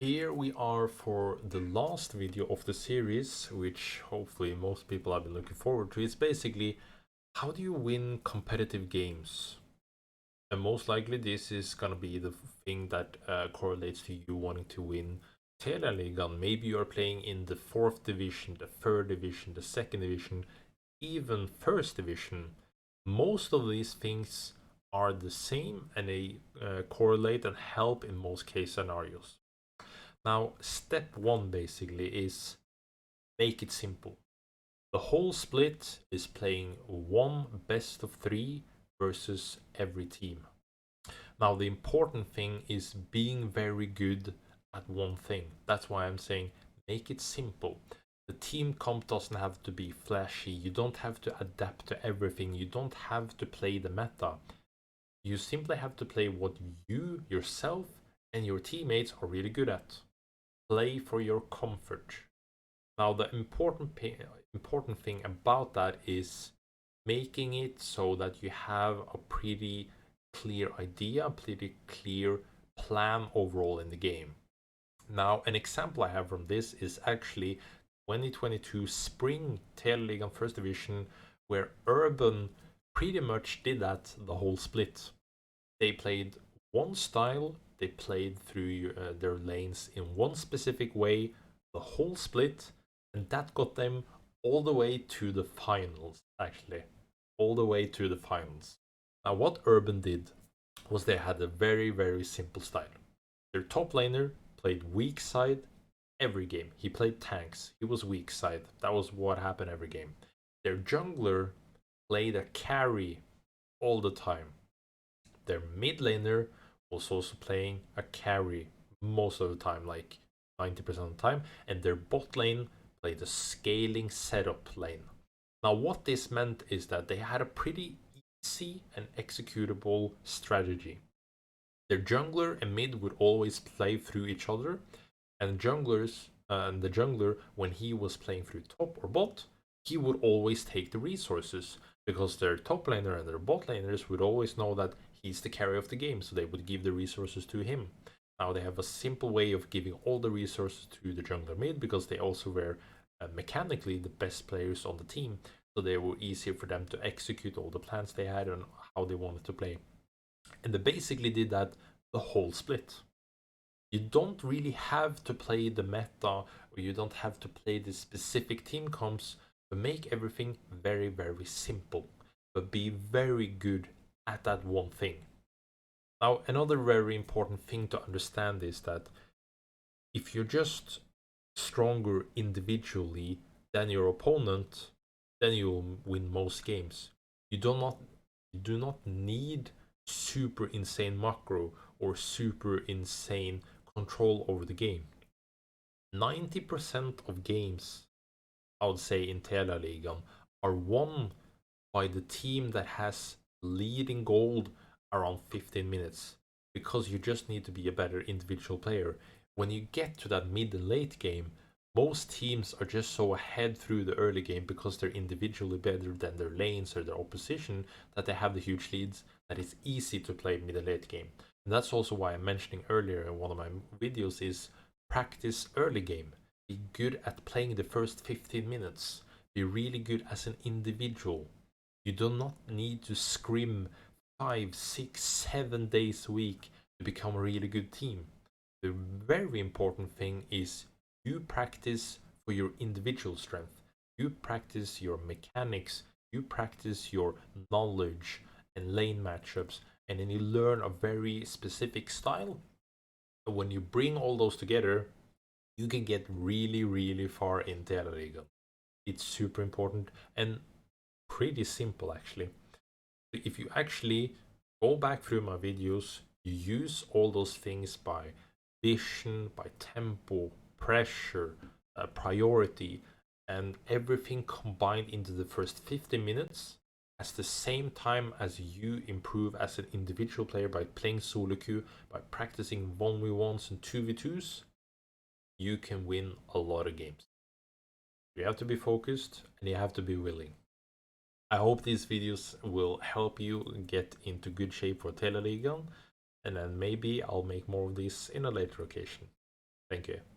Here we are for the last video of the series, which hopefully most people have been looking forward to. It's basically how do you win competitive games? And most likely this is gonna be the thing that correlates to you wanting to win Telialigaen. Maybe you are playing in the 4th division, the 3rd division, the 2nd division, even 1st division. Most of these things are the same and they correlate and help in most case scenarios. Now, step one basically is make it simple. The whole split is playing one best of three versus every team. Now, the important thing is being very good at one thing. That's why I'm saying make it simple. The team comp doesn't have to be flashy. You don't have to adapt to everything. You don't have to play the meta. You simply have to play what you, yourself, and your teammates are really good at. Play for your comfort. Now, the important thing about that is making it so that you have a pretty clear idea, a pretty clear plan overall in the game. Now, an example I have from this is actually 2022 Spring Telialigaen First Division, where Urban pretty much did that the whole split. They played one style, they played through their lanes in one specific way the whole split, and that got them all the way to the finals, actually. All the way to the finals. Now, what Urban did was they had a very, very simple style. Their top laner played weak side every game. He played tanks. He was weak side. That was what happened every game. Their jungler played a carry all the time. Their mid laner was also playing a carry most of the time, like 90% of the time, and their bot lane played a scaling setup lane. Now, what this meant is that they had a pretty easy and executable strategy. Their jungler and mid would always play through each other, and the jungler, when he was playing through top or bot, he would always take the resources because their top laner and their bot laners would always know that he's the carry of the game, so they would give the resources to him. Now they have a simple way of giving all the resources to the jungler mid because they also were mechanically the best players on the team, so they were easier for them to execute all the plans they had and how they wanted to play. And they basically did that the whole split. You don't really have to play the meta or you don't have to play the specific team comps, but make everything very, very simple. But be very good at that one thing. Now, another very important thing to understand is that if you're just stronger individually than your opponent, then you'll win most games. You do not need super insane macro or super insane control over the game. 90% of games, I would say, in Telialigaen are won by the team that has leading gold around 15 minutes because you just need to be a better individual player. When you get to that mid and late game, most teams are just so ahead through the early game because they're individually better than their lanes or their opposition that they have the huge leads that it's easy to play mid and late game. And that's also why I'm mentioning earlier in one of my videos is practice early game. Be good at playing the first 15 minutes. Be really good as an individual. You do not need to scrim 5, 6, 7 days a week to become a really good team. The very important thing is you practice for your individual strength. You practice your mechanics. You practice your knowledge and lane matchups. And then you learn a very specific style. And when you bring all those together, you can get really, really far in Telialigaen. It's super important and pretty simple actually. If you actually go back through my videos, you use all those things by vision, by tempo, pressure, priority, and everything combined into the first 50 minutes at the same time as you improve as an individual player by playing solo queue, by practicing 1v1s and 2v2s, you can win a lot of games. You have to be focused and you have to be willing. I hope these videos will help you get into good shape for Telialigaen, and then maybe I'll make more of these in a later occasion. Thank you.